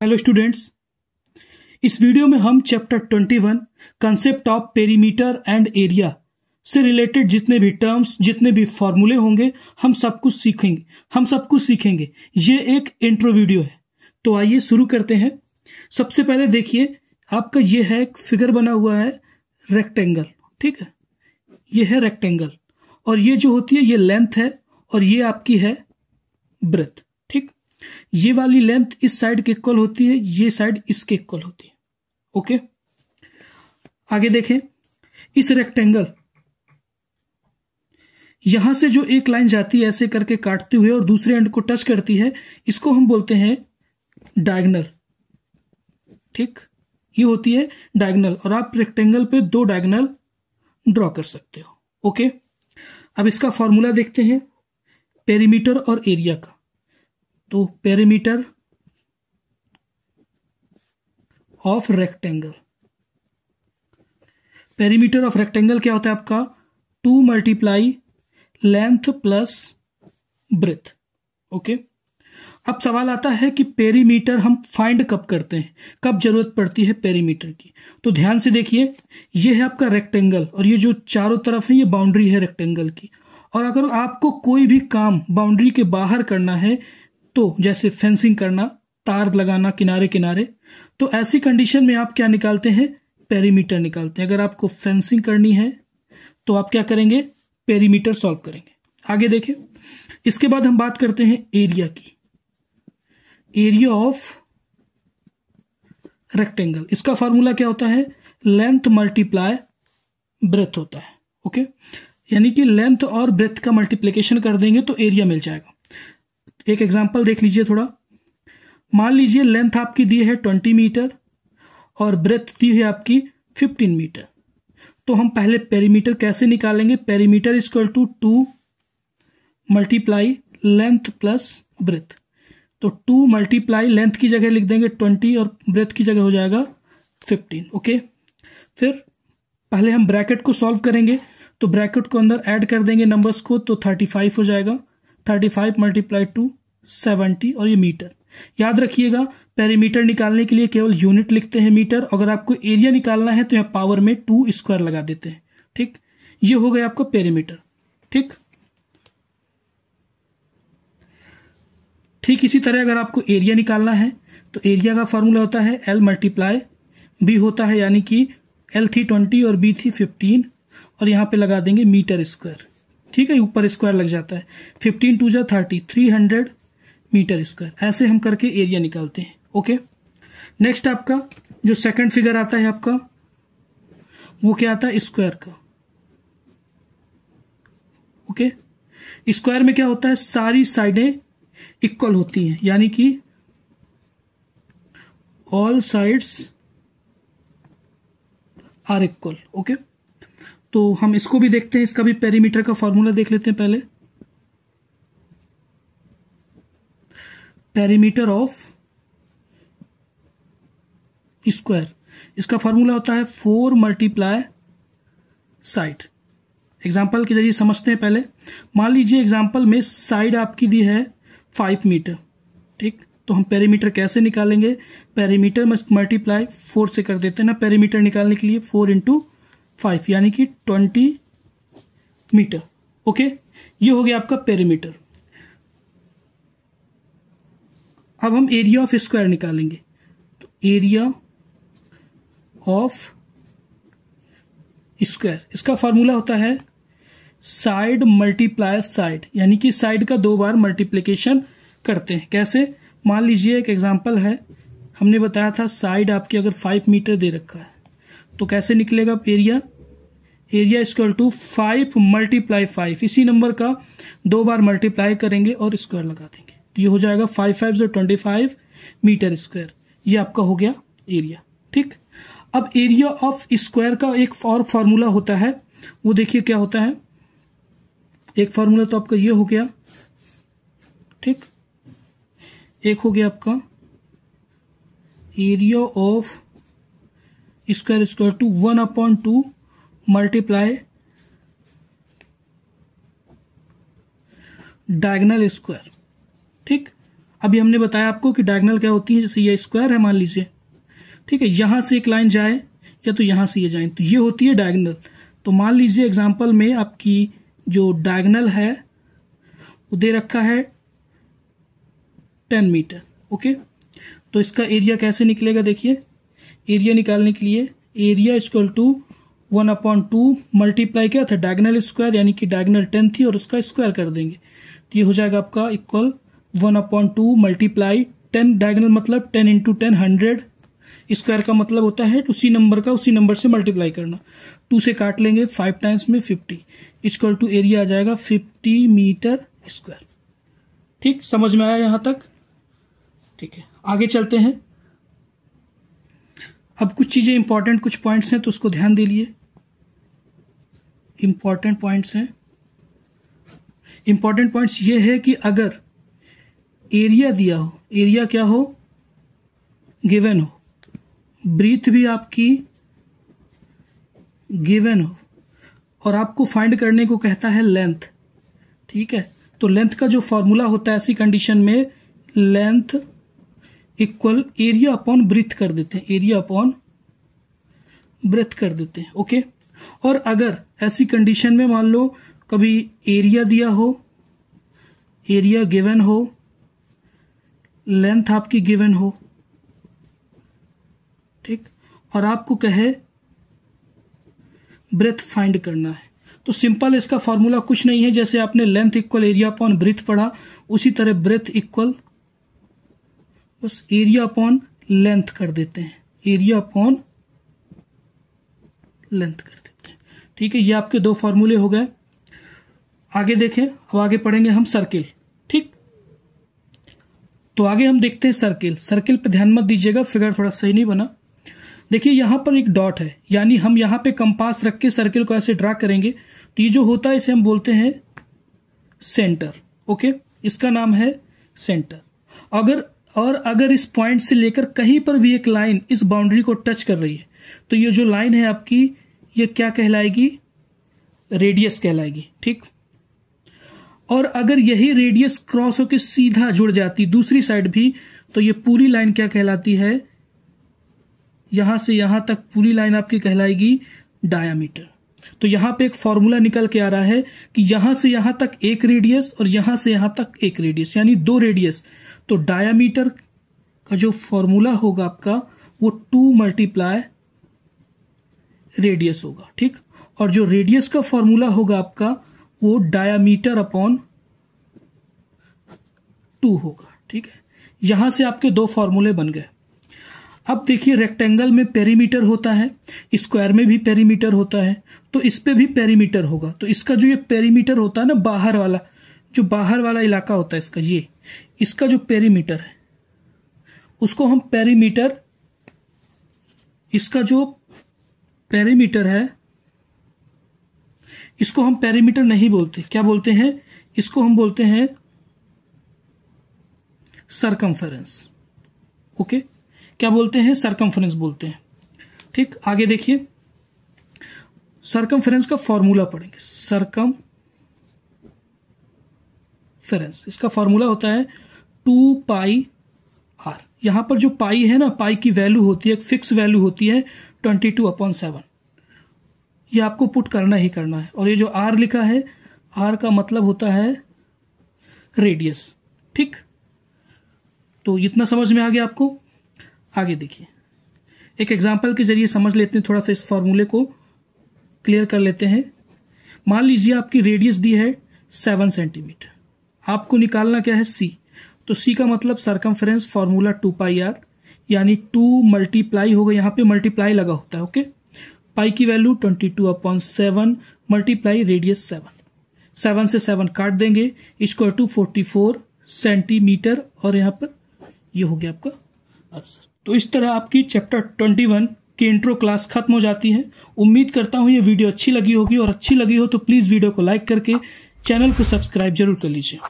Hello students, इस video में हम chapter 21 concept of perimeter and area से रिलेटेड जितने भी टर्म्स, जितने भी फॉर्मूले होंगे, हम सब कुछ सीखेंगे। ये एक इंट्रो वीडियो है। तो आइए शुरू करते हैं। सबसे पहले देखिए, आपका ये है एक फिगर बना हुआ है रेक्टेंगल। ठीक है, ये है रेक्टेंगल और ये जो होती है ये लेंथ है और ये आपकी है ब्रेथ। ठीक, ये वाली लेंथ इस साइड के इक्वल होती है, ये साइड इसके इक्वल होती है। ओके, आगे देखें। इस रेक्टेंगल यहां से जो एक लाइन जाती है ऐसे करके काटते हुए और दूसरे एंड को टच करती है, इसको हम बोलते हैं डायगोनल। ठीक, ये होती है डायगोनल और आप रेक्टेंगल पे दो डायगोनल ड्रॉ कर सकते हो। ओके, अब इसका फॉर्मूला देखते हैं पेरीमीटर और एरिया का। तो perimeter of rectangle, perimeter of rectangle क्या होता है आपका 2 multiply length plus breath. Okay, अब सवाल आता है कि पेरीमीटर हम फाइंड कब करते हैं, कब जरूरत पड़ती है पेरीमीटर की। तो ध्यान से देखिए, ये है आपका रेक्टेंगल और ये जो चारों तरफ है ये बाउंड्री है रेक्टेंगल की। और अगर आपको कोई भी काम बाउंड्री के बाहर करना है, तो जैसे फेंसिंग करना, तार लगाना किनारे किनारे, तो ऐसी कंडीशन में आप क्या निकालते हैं, पेरीमीटर निकालते हैं। अगर आपको फेंसिंग करनी है तो आप क्या करेंगे, पेरीमीटर सॉल्व करेंगे। आगे देखें, इसके बाद हम बात करते हैं एरिया की। एरिया ऑफ रेक्टेंगल, इसका फॉर्मूला क्या होता है, लेंथ मल्टीप्लाई ब्रेथ होता है। ओके, यानी कि लेंथ और ब्रेथ का मल्टीप्लिकेशन कर देंगे तो एरिया मिल जाएगा। एक एग्जांपल देख लीजिए थोड़ा। मान लीजिए लेंथ आपकी दी है 20 मीटर और ब्रेथ दी है आपकी 15 मीटर। तो हम पहले पेरीमीटर कैसे निकालेंगे, perimeter equal to 2 multiply length plus breadth. तो 2 मल्टीप्लाई लेंथ की जगह लिख देंगे 20 और ब्रेथ की जगह हो जाएगा 15। ओके, फिर पहले हम ब्रैकेट को सॉल्व करेंगे, तो ब्रैकेट को अंदर ऐड कर देंगे नंबर्स को, तो 35 हो जाएगा। 35 मल्टीप्लाई 2 70 और ये मीटर। याद रखिएगा, पेरीमीटर निकालने के लिए केवल यूनिट लिखते हैं मीटर। अगर आपको एरिया निकालना है तो यहाँ पावर में 2 स्क्वायर लगा देते हैं। ठीक, ये हो गया आपका पेरीमीटर। ठीक इसी तरह अगर आपको एरिया निकालना है तो एरिया का फॉर्मूला होता है L मल्टीप्लाई B होता है, यानी कि L थी 20 और B थी 15 और यहां पे लगा देंगे मीटर स्क्वायर। ठीक है, ऊपर स्क्वायर लग जाता है। 15 2 जा 30, 300 मीटर स्क्वायर। ऐसे हम करके एरिया निकालते हैं। ओके, नेक्स्ट आपका जो सेकंड फिगर आता है आपका, वो क्या आता है, स्क्वायर का। ओके, स्क्वायर में क्या होता है, सारी साइडें इक्वल होती हैं, यानी कि all sides are equal. Okay, तो हम इसको भी देखते हैं, इसका भी पेरीमीटर का फॉर्मूला देख लेते हैं पहले। पेरीमीटर ऑफ स्क्वायर, इसका फॉर्मूला होता है 4 मल्टीप्लाई साइड। एग्जाम्पल के जरिए समझते हैं पहले। मान लीजिए एग्जाम्पल में साइड आपकी दी है 5 मीटर। ठीक, तो हम पेरीमीटर कैसे निकालेंगे, पेरीमीटर मल्टीप्लाई 4 से कर देते हैं ना पेरीमीटर निकालने के लिए। 4 × 5 यानी कि 20 मीटर। ओके, ये हो गया आपका पेरीमीटर। अब हम एरिया ऑफ स्क्वायर निकालेंगे। तो एरिया ऑफ स्क्वायर, इसका फॉर्मूला होता है साइड मल्टीप्लाई साइड, यानी कि साइड का 2 बार मल्टीप्लिकेशन करते हैं। कैसे, मान लीजिए एक एग्जांपल है, हमने बताया था साइड आपकी अगर 5 मीटर दे रखा है तो कैसे निकलेगा area, area equal to 5 multiply 5। इसी नंबर का 2 बार मल्टीप्लाई करेंगे और स्क्वायर लगा देंगे, तो ये हो जाएगा 5 5 जो 25 मीटर स्क्वायर। ये आपका हो गया एरिया। ठीक, अब एरिया ऑफ स्क्वायर का एक और फॉर्मूला होता है, वो देखिए क्या होता है। एक फॉर्मूला तो आपका ये हो गया। ठीक, एक हो गया आपका area of square equal to 1/2 multiply diagonal square. ठीक, अभी हमने बताया आपको कि डायगोनल क्या होती है, जैसे ये स्क्वायर है मान लीजिए, ठीक है, यहां से एक लाइन जाए या तो यहां से ये जाए, तो ये होती है डायगोनल। तो मान लीजिए एग्जांपल में आपकी जो डायगोनल है वो दे रखा है 10 मीटर। ओके, तो इसका एरिया कैसे निकलेगा, देखिए एरिया निकालने के लिए एरिया इक्वल टू 1/2 मल्टीप्लाई क्या था, डायगोनल स्क्वायर, यानी कि डायगोनल 10 थी और उसका स्क्वायर कर देंगे, तो ये हो जाएगा आपका इक्वल 1/2 मल्टीप्लाई 10, डायगोनल मतलब 10 इंटू 10 100, स्क्वायर का मतलब होता है उसी नंबर का उसी नंबर से मल्टीप्लाई करना, 2 से काट लेंगे, 5 टाइम्स में 50 इक्वल टू एरिया आ जाएगा 50 मीटर स्क्वायर। ठीक, समझ में आया यहां तक? ठीक है, आगे चलते हैं। अब कुछ चीजें इंपॉर्टेंट, कुछ पॉइंट्स हैं तो उसको ध्यान दे लिए। इंपॉर्टेंट पॉइंट्स हैं, इंपॉर्टेंट पॉइंट्स ये है कि अगर एरिया दिया हो, एरिया क्या हो, गिवन हो, ब्रीथ भी आपकी गिवन हो, और आपको फाइंड करने को कहता है लेंथ, ठीक है, तो लेंथ का जो फॉर्मूला होता है ऐसी कंडीशन में length equal area upon breadth कर देते हैं, एरिया अपॉन ब्रीथ कर देते हैं। ओके, और अगर ऐसी कंडीशन में मान लो कभी एरिया दिया हो, एरिया गिवन हो, लेंथ आपकी गिवन हो, ठीक, और आपको कहे ब्रेथ फाइंड करना है, तो सिंपल इसका फॉर्मूला कुछ नहीं है, जैसे आपने length equal area upon breadth पढ़ा उसी तरह ब्रेथ इक्वल बस एरिया अपॉन लेंथ कर देते हैं, एरिया अपॉन लेंथ कर देते हैं। ठीक है, ये आपके दो फॉर्मूले हो गए। आगे देखें, अब आगे पढ़ेंगे हम सर्किल। ठीक, तो आगे हम देखते हैं सर्किल। सर्किल पे ध्यान मत दीजिएगा, फिगर थोड़ा सही नहीं बना। देखिए यहां पर एक डॉट है, यानी हम यहां पे कंपास रख के सर्किल को ऐसे ड्रा करेंगे, तो ये जो होता है इसे हम बोलते हैं सेंटर। ओके, इसका नाम है सेंटर। अगर इस पॉइंट से लेकर कहीं पर भी एक लाइन इस बाउंड्री को टच कर रही है, तो ये जो लाइन है आपकी, ये क्या कहलाएगी, रेडियस कहलाएगी। ठीक, और अगर यही रेडियस क्रॉस होकर सीधा जुड़ जाती दूसरी साइड भी, तो ये पूरी लाइन क्या कहलाती है, यहां से यहां तक पूरी लाइन आपकी कहलाएगी डायामीटर। तो यहां पे एक फॉर्मूला निकल के आ रहा है कि यहां से यहां तक एक रेडियस और यहां से यहां तक एक रेडियस, यानी दो रेडियस। तो डायामीटर का जो फॉर्मूला होगा आपका वो 2 मल्टीप्लाई रेडियस होगा। ठीक, और जो रेडियस का फॉर्मूला होगा आपका वो डायामीटर अपॉन 2 होगा। ठीक है, यहां से आपके दो फॉर्मूले बन गए। अब देखिए रेक्टेंगल में पेरीमीटर होता है, स्क्वायर में भी पेरीमीटर होता है, तो इस पे भी पेरीमीटर होगा। तो इसका जो ये पेरीमीटर होता है ना, बाहर वाला, जो बाहर वाला इलाका होता है इसका, ये इसका जो पेरीमीटर है उसको हम पेरीमीटर, इसका जो पेरीमीटर है इसको हम पेरीमीटर नहीं बोलते, क्या बोलते हैं, इसको हम बोलते हैं सरकमफेरेंस। ओके, क्या बोलते हैं, सरकमफेरेंस बोलते हैं। ठीक, आगे देखिए सरकमफेरेंस का फॉर्मूला पढ़ेंगे। सरकमफेरेंस, इसका फॉर्मूला होता है 2 पाई आर। यहां पर जो पाई है ना, पाई की वैल्यू होती है, एक फिक्स वैल्यू होती है 22/7। ये आपको पुट करना ही करना है। और ये जो आर लिखा है, आर का मतलब होता है रेडियस। ठीक, तो इतना समझ में आ गया आपको। आगे देखिए, एक एग्जांपल के जरिए समझ लेते हैं, थोड़ा सा इस फॉर्मूले को क्लियर कर लेते हैं। मान लीजिए आपकी रेडियस दी है 7 सेंटीमीटर, आपको निकालना क्या है, सी। तो सी का मतलब सरकमफेरेंस, फॉर्मूला 2 पाई आर, यानी 2 मल्टीप्लाई होगा, यहां पे मल्टीप्लाई लगा होता है। ओके, पाई की वैल्यू 22/7 मल्टीप्लाई रेडियस 7 से 7 काट देंगे, इक्वल टू 44 सेंटीमीटर, और यहां पर ये हो गया आपका आंसर। तो इस तरह आपकी चैप्टर 21 की इंट्रो क्लास खत्म हो जाती है। उम्मीद करता हूं ये वीडियो अच्छी लगी होगी, और अच्छी लगी हो तो प्लीज वीडियो को लाइक करके चैनल को सब्सक्राइब जरूर कर लीजिए।